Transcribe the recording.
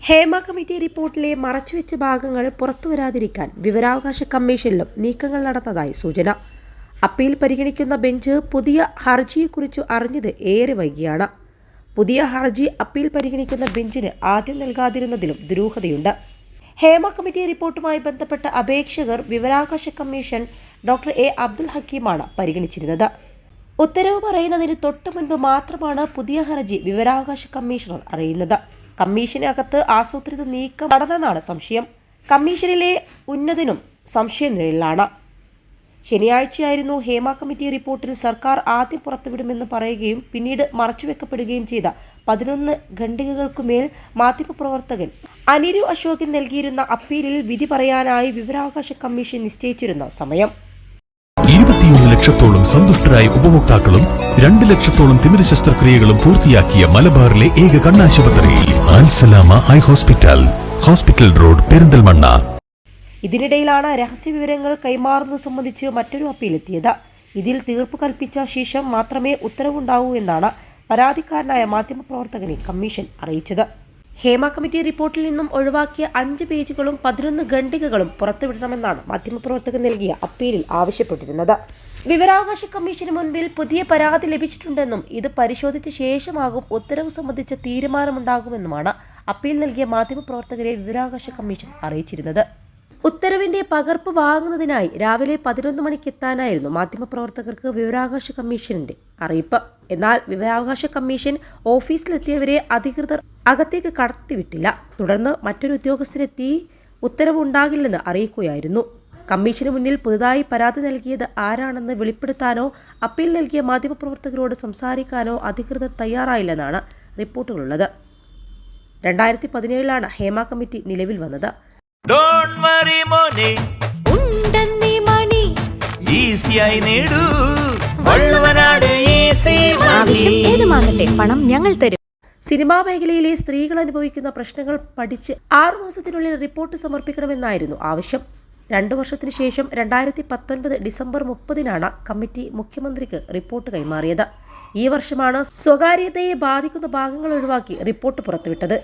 Hema committee റിപ്പോർട്ടിലെ മറച്ചുവെച്ച ഭാഗങ്ങൾ പുറത്തുവരാതിരിക്കാൻ വിവരാവകാശ കമ്മീഷനിലും നീക്കങ്ങൾ നടന്നതായി സൂചന. അപ്പീൽ പരിഗണിക്കുന്ന ബെഞ്ച് പുതിയ ഹർജിയെക്കുറിച്ച് അറിഞ്ഞത് ഏറെ വൈകിയാണ്. പുതിയ ഹർജി അപ്പീൽ പരിഗണിക്കുന്ന ബെഞ്ചിന് ആദ്യം നൽകാതിരുന്നതിലും ദുരൂഹതയുണ്ട്. ഹേമ കമ്മിറ്റി റിപ്പോർട്ടുമായി ബന്ധപ്പെട്ട അപേക്ഷകർ വിവരാവകാശ കമ്മീഷൻ ഡോക്ടർ എ അബ്ദുൽ ഹക്കീമാണ് പരിഗണിച്ചിരുന്നത്. ഉത്തരവ് പറയുന്നതിന് തൊട്ടു മുൻപ് മാത്രമാണ് പുതിയ ഹർജി വിവരാവകാശ കമ്മീഷണർ അറിയുന്നത്. കമ്മീഷനകത്ത് ആസൂത്രിത നീക്കം നടന്നെന്നാണ് സംശയം. കമ്മീഷനിലെ ഉന്നതനും സംശയനിഴലിലാണ്. ശനിയാഴ്ചയായിരുന്നു ഹേമ കമ്മിറ്റി റിപ്പോർട്ടിൽ സർക്കാർ ആദ്യം പുറത്തുവിടുമെന്ന് പറയുകയും പിന്നീട് മറച്ചുവെക്കപ്പെടുകയും ചെയ്ത 11 ഖണ്ഡികകൾക്കുമേൽ മാധ്യമപ്രവർത്തകൻ അനിരു അശോകൻ നൽകിയിരുന്ന അപ്പീലിൽ വിധി പറയാനായി വിവരാവകാശ കമ്മീഷൻ നിശ്ചയിച്ചിരുന്ന സമയം. 21 ലക്ഷത്തോളം സന്തുഷ്ടരായ ഉപഭോക്താക്കളും 2 ലക്ഷത്തോളം തിമിര ശസ്ത്രക്രിയകളും പൂർത്തിയാക്കിയ മലബാറിലെ ഏക കണ്ണാശുപത്രി Al Salama high hospital, hospital road, Perinthalmanna. ഇതിനിടയിലാണ് രഹസ്യവിവരങ്ങൾ കൈമാറുന്നത് സംബന്ധിച്ച് മറ്റൊരു അപ്പീലെത്തിയത്. ഇതിൽ തീർപ്പ് കൽപ്പിച്ച ശേഷം മാത്രമേ ഉത്തരവുണ്ടാവൂ എന്നാണ് പരാതിക്കാരനായ മാധ്യമപ്രവർത്തകനെ കമ്മീഷൻ അറിയിച്ചത്. ഹേമ കമ്മിറ്റി റിപ്പോർട്ടിൽ നിന്നും ഒഴിവാക്കിയ 5 പേജുകളും 11 ഖണ്ഡികകളും പുറത്തുവിടണമെന്നാണ് മാധ്യമപ്രവർത്തകൻ നൽകിയ അപ്പീലിൽ ആവശ്യപ്പെട്ടിരുന്നത്. വിവരാവകാശ കമ്മീഷന് മുൻപിൽ പുതിയ പരാതി ലഭിച്ചിട്ടുണ്ടെന്നും ഇത് പരിശോധിച്ച ശേഷമാകും ഉത്തരവ് സംബന്ധിച്ച തീരുമാനമുണ്ടാകുമെന്നുമാണ് അപ്പീൽ നൽകിയ മാധ്യമപ്രവർത്തകരെ വിവരാവകാശ കമ്മീഷൻ അറിയിച്ചിരുന്നത്. ഉത്തരവിന്റെ പകർപ്പ് വാങ്ങുന്നതിനായി രാവിലെ 11 മണിക്ക് എത്താനായിരുന്നു മാധ്യമപ്രവർത്തകർക്ക് വിവരാവകാശ കമ്മീഷന്റെ അറിയിപ്പ്. എന്നാൽ വിവരാവകാശ കമ്മീഷൻ ഓഫീസിലെത്തിയവരെ അധികൃതർ അകത്തേക്ക് കടത്തിവിട്ടില്ല. തുടർന്ന് മറ്റൊരു ഉദ്യോഗസ്ഥരെത്തി ഉത്തരവ് ഉണ്ടാകില്ലെന്ന് അറിയിക്കുകയായിരുന്നു. കമ്മീഷന് മുന്നിൽ പുതുതായി പരാതി നൽകിയത് ആരാണെന്ന് വെളിപ്പെടുത്താനോ അപ്പീൽ നൽകിയ മാധ്യമപ്രവർത്തകരോട് സംസാരിക്കാനോ അധികൃതർ തയ്യാറായില്ലെന്നാണ് റിപ്പോർട്ടുകളുള്ളത്. 2017 ഹേമ കമ്മിറ്റി നിലവിൽ വന്നത്. പണം ഞങ്ങൾ തരും. സിനിമാ മേഖലയിലെ സ്ത്രീകൾ അനുഭവിക്കുന്ന പ്രശ്നങ്ങൾ പഠിച്ച് 6 മാസത്തിനുള്ളിൽ റിപ്പോർട്ട് സമർപ്പിക്കണമെന്നായിരുന്നു ആവശ്യം. 2 വർഷത്തിനു ശേഷം 2019 ഡിസംബർ 30 കമ്മിറ്റി മുഖ്യമന്ത്രിക്ക് റിപ്പോർട്ട് കൈമാറിയത്. ഈ വർഷമാണ് സ്വകാര്യതയെ ബാധിക്കുന്ന ഭാഗങ്ങൾ ഒഴിവാക്കി റിപ്പോർട്ട് പുറത്തുവിട്ടത്.